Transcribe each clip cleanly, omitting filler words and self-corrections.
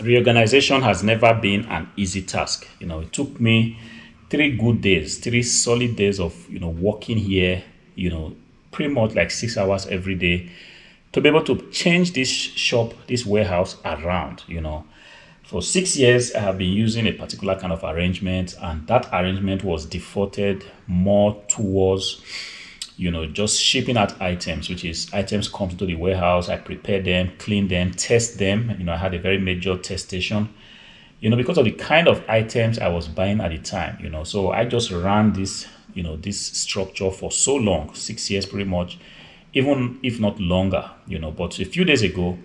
Reorganization has never been an easy task. It took me 3 good days, 3 solid days of working here, you know, pretty much like 6 hours every day to be able to change this shop, this warehouse around. For 6 years, I have been using a particular kind of arrangement, and that arrangement was defaulted more towards just shipping out items, which is items come to the warehouse. I prepare them, clean them, test them. I had a very major test station, because of the kind of items I was buying at the time. So I just ran this structure for so long, 6 years pretty much, even if not longer. But a few days ago,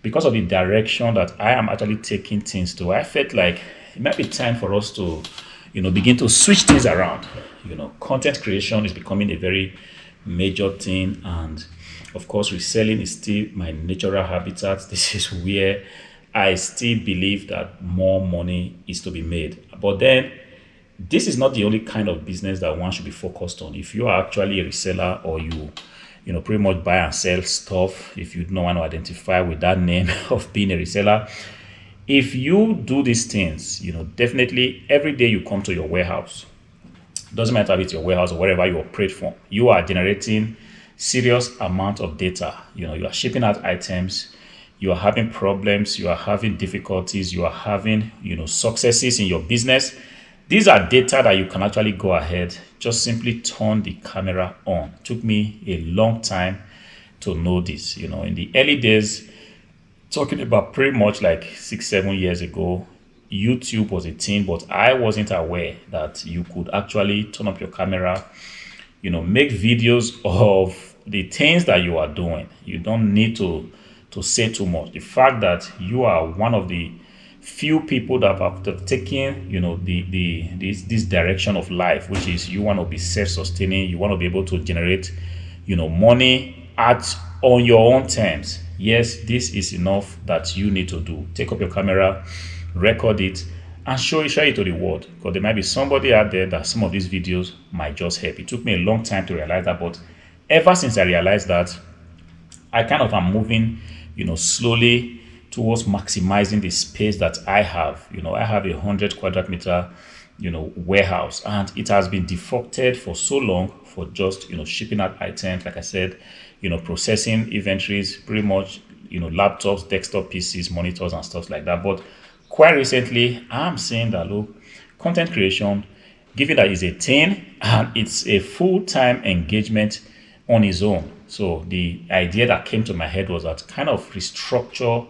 because of the direction that I am actually taking things to, I felt like it might be time for us to, begin to switch things around. Content creation is becoming a very major thing, and of course, reselling is still my natural habitat. This is where I still believe that more money is to be made. But then, this is not the only kind of business that one should be focused on. If you are actually a reseller, or you pretty much buy and sell stuff, if you don't want to identify with that name of being a reseller, if you do these things, definitely every day you come to your warehouse, doesn't matter if it's your warehouse or wherever you operate from, you are generating serious amount of data. You are shipping out items, you are having problems, you are having difficulties, you are having successes in your business. These are data that you can actually go ahead, just simply turn the camera on. It took me a long time to know this. In the early days, talking about pretty much like 6 7 years ago, YouTube was a thing, but I wasn't aware that you could actually turn up your camera, make videos of the things that you are doing. You don't need to say too much. The fact that you are one of the few people that have taken, this direction of life, which is you want to be self-sustaining, you want to be able to generate, money at on your own terms. Yes, this is enough that you need to do. Take up your camera, record it, and share it to the world. Because there might be somebody out there that some of these videos might just help. It took me a long time to realize that, but ever since I realized that, I kind of am moving, slowly towards maximizing the space that I have. I have 100 quadrat meter, warehouse, and it has been defaulted for so long for just, shipping out items. Like I said, processing inventories, pretty much, laptops, desktop PCs, monitors, and stuff like that. But quite recently, I'm saying that, look, content creation, given that is a thing and it's a full-time engagement on its own. So the idea that came to my head was that kind of restructure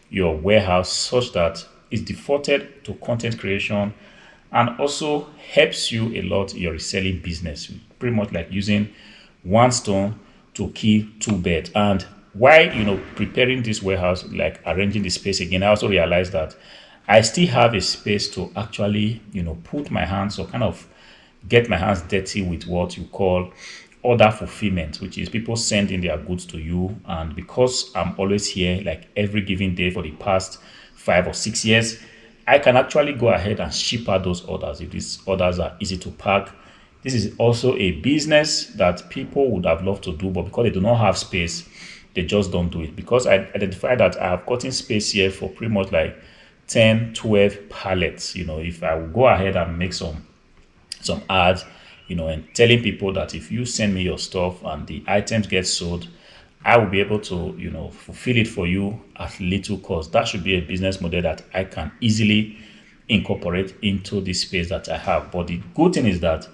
your warehouse such that it's defaulted to content creation, and also helps you a lot in your reselling business. Pretty much like using one stone to kill two birds. And while preparing this warehouse, like arranging the space again, I also realized that I still have a space to actually put my hands, or kind of get my hands dirty with what you call order fulfillment, which is people sending their goods to you. And because I'm always here, like every given day for the past 5 or 6 years, I can actually go ahead and ship out those orders if these orders are easy to pack. This is also a business that people would have loved to do, but because they do not have space, they just don't do it. Because I identified that I have gotten space here for pretty much like 10 12 pallets. If I will go ahead and make some ads, and telling people that if you send me your stuff and the items get sold, I will be able to, fulfill it for you at little cost. That should be a business model that I can easily incorporate into this space that I have. But the good thing is that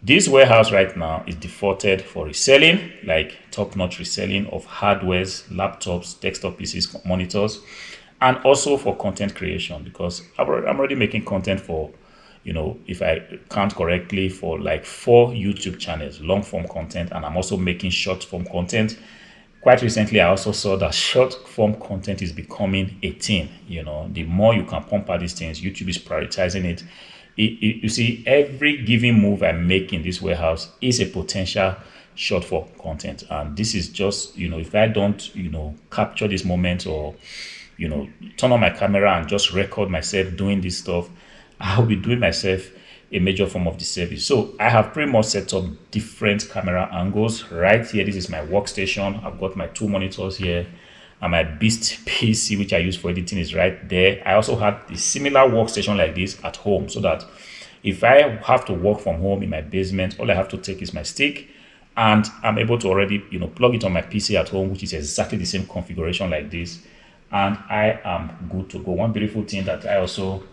this warehouse right now is defaulted for reselling, like top-notch reselling of hardwares, laptops, desktop PCs, monitors, and also for content creation, because I'm already making content for, if I count correctly, for like 4 YouTube channels, long form content, and I'm also making short form content. Quite recently, I also saw that short form content is becoming a thing. The more you can pump out these things, YouTube is prioritizing it. You see, every given move I make in this warehouse is a potential short form content. And this is just, if I don't, capture this moment, or, turn on my camera and just record myself doing this stuff, I'll be doing myself a major form of disservice. So I have pretty much set up different camera angles right here. This is my workstation. I've got my 2 monitors here, and my Beast PC, which I use for editing, is right there. I also had a similar workstation like this at home, so that if I have to work from home in my basement, all I have to take is my stick, and I'm able to already, plug it on my PC at home, which is exactly the same configuration like this, and I am good to go. One beautiful thing that I also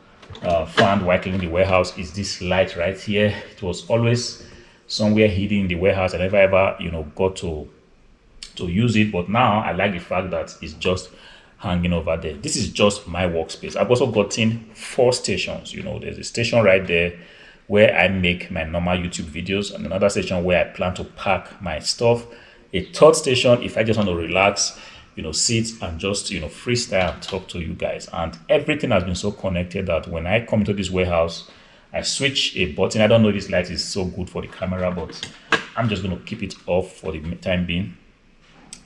found while cleaning the warehouse is this light right here. It was always somewhere hidden in the warehouse. I never ever, got to use it, but now I like the fact that it's just hanging over there. This is just my workspace. I've also gotten 4 stations. There's a station right there where I make my normal YouTube videos, and another station where I plan to pack my stuff. A third station if I just want to relax, sit and just freestyle and talk to you guys. And everything has been so connected that when I come into this warehouse, I switch a button. I don't know this light is so good for the camera, but I'm just going to keep it off for the time being.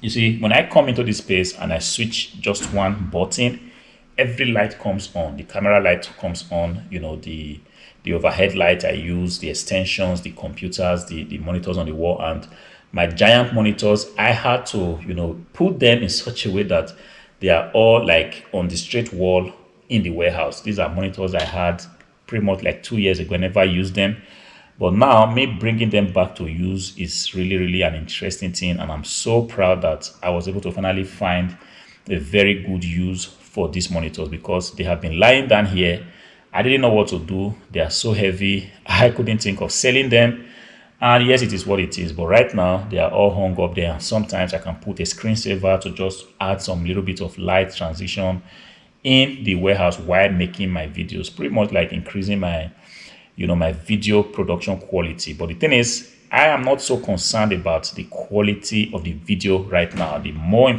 You see, when I come into this space and I switch just one button, every light comes on. The camera light comes on, the overhead light I use, the extensions, the computers, the monitors on the wall, and my giant monitors. I had to, put them in such a way that they are all like on the straight wall in the warehouse. These are monitors I had pretty much like 2 years ago. I never used them. But now, me bringing them back to use is really, really an interesting thing. And I'm so proud that I was able to finally find a very good use for these monitors, because they have been lying down here. I didn't know what to do. They are so heavy. I couldn't think of selling them. And yes, it is what it is. But right now, they are all hung up there. And sometimes I can put a screensaver to just add some little bit of light transition in the warehouse while making my videos. Pretty much like increasing my my video production quality. But the thing is, I am not so concerned about the quality of the video right now. The most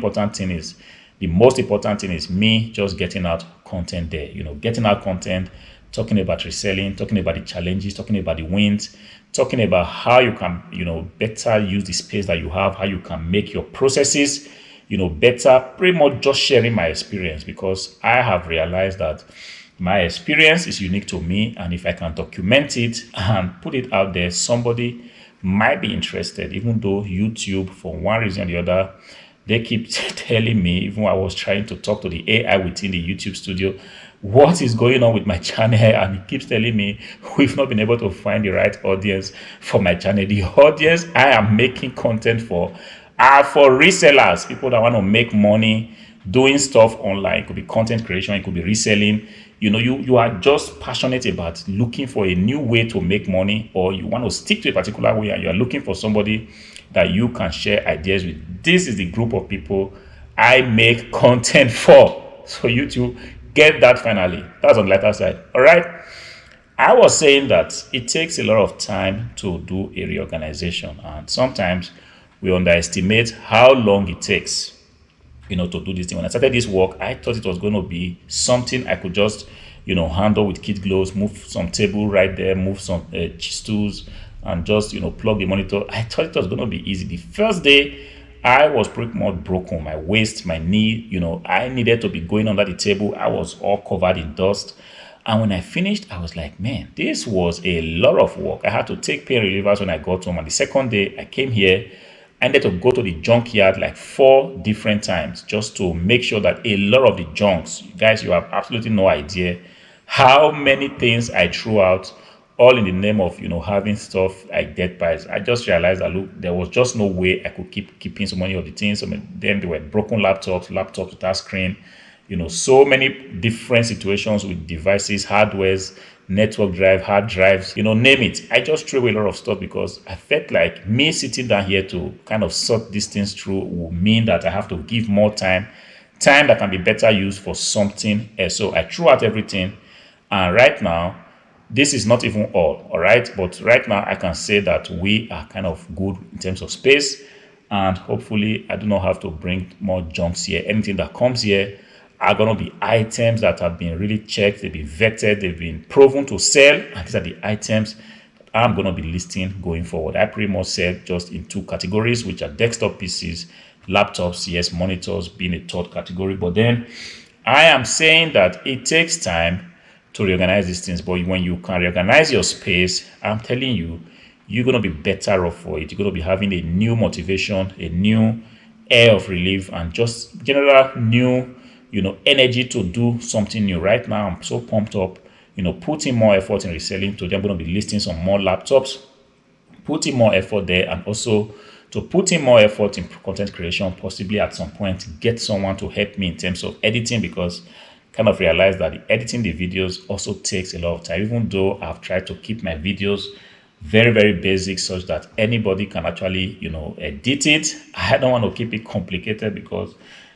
important thing is me just getting out content there. Getting out content, talking about reselling, talking about the challenges, talking about the wins, talking about how you can, better use the space that you have, how you can make your processes, better. Pretty much just sharing my experience, because I have realized that my experience is unique to me, and if I can document it and put it out there, somebody might be interested. Even though YouTube, for one reason or the other, they keep telling me, even when I was trying to talk to the AI within the YouTube studio, what is going on with my channel, and it keeps telling me we've not been able to find the right audience for my channel. The audience I am making content for are for resellers, people that want to make money doing stuff online. It could be content creation, it could be reselling. You are just passionate about looking for a new way to make money, or you want to stick to a particular way, and you are looking for somebody that you can share ideas with. This is the group of people I make content for. So you too get that finally. That's on the lighter side. All right. I was saying that it takes a lot of time to do a reorganization, and sometimes we underestimate how long it takes to do this thing. When I started this work, I thought it was going to be something I could just, handle with kid gloves, move some table right there, move some stools, and just, plug the monitor. I thought it was going to be easy. The first day, I was pretty much broken. My waist, my knee, I needed to be going under the table. I was all covered in dust. And when I finished, I was like, man, this was a lot of work. I had to take pain relievers when I got home. And the second day, I came here. I ended up go to the junkyard like 4 different times just to make sure that a lot of the junks, guys, you have absolutely no idea how many things I threw out, all in the name of having stuff like dead pies. I just realized that look, there was just no way I could keep keeping so many of the things. Some of them, they were broken laptops without screen, so many different situations with devices, hardwares, network drive, hard drives, name it. I just threw away a lot of stuff because I felt like me sitting down here to kind of sort these things through will mean that I have to give more time that can be better used for something else. So I threw out everything, and right now, this is not even all right? But right now, I can say that we are kind of good in terms of space, and hopefully, I do not have to bring more junks here. Anything that comes here are going to be items that have been really checked, they've been vetted, they've been proven to sell, and these are the items I'm going to be listing going forward. I pretty much said just in 2 categories, which are desktop PCs, laptops, yes, monitors being a third category. But then I am saying that it takes time to reorganize these things, but when you can reorganize your space, I'm telling you, you're going to be better off for it. You're going to be having a new motivation, a new air of relief and just general new, energy to do something new. Right now, I'm so pumped up, putting more effort in reselling. Today, I'm going to be listing some more laptops, put in more effort there, and also to put in more effort in content creation, possibly at some point get someone to help me in terms of editing, because kind of realized that editing the videos also takes a lot of time, even though I've tried to keep my videos very, very basic such that anybody can actually, edit it. I don't want to keep it complicated, because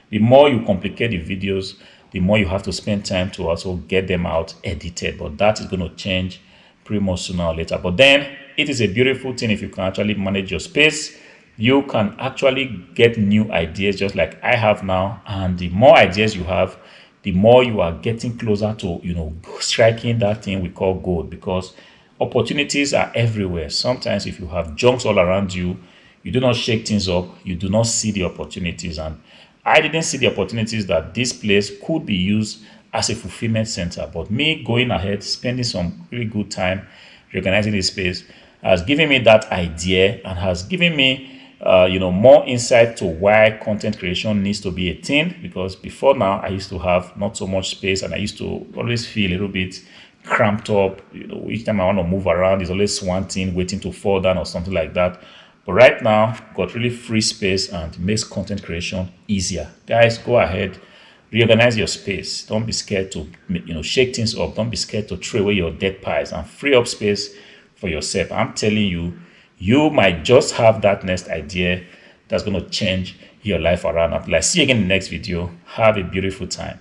the more you complicate the videos, the more you have to spend time to also get them out edited. But that is going to change pretty much sooner or later. But then it is a beautiful thing if you can actually manage your space. You can actually get new ideas just like I have now. And the more ideas you have, the more you are getting closer to, striking that thing we call gold, because opportunities are everywhere. Sometimes if you have junks all around you, you do not shake things up, you do not see the opportunities. And I didn't see the opportunities that this place could be used as a fulfillment center. But me going ahead, spending some really good time reorganizing this space has given me that idea and has given me more insight to why content creation needs to be a thing. Because before now, I used to have not so much space, and I used to always feel a little bit cramped up. Each time I want to move around, there's always one thing waiting to fall down or something like that. But right now, got really free space and it makes content creation easier. Guys, go ahead, reorganize your space. Don't be scared to shake things up. Don't be scared to throw away your dead pies and free up space for yourself. I'm telling you, you might just have that next idea that's going to change your life around. Until I see you again in the next video, have a beautiful time.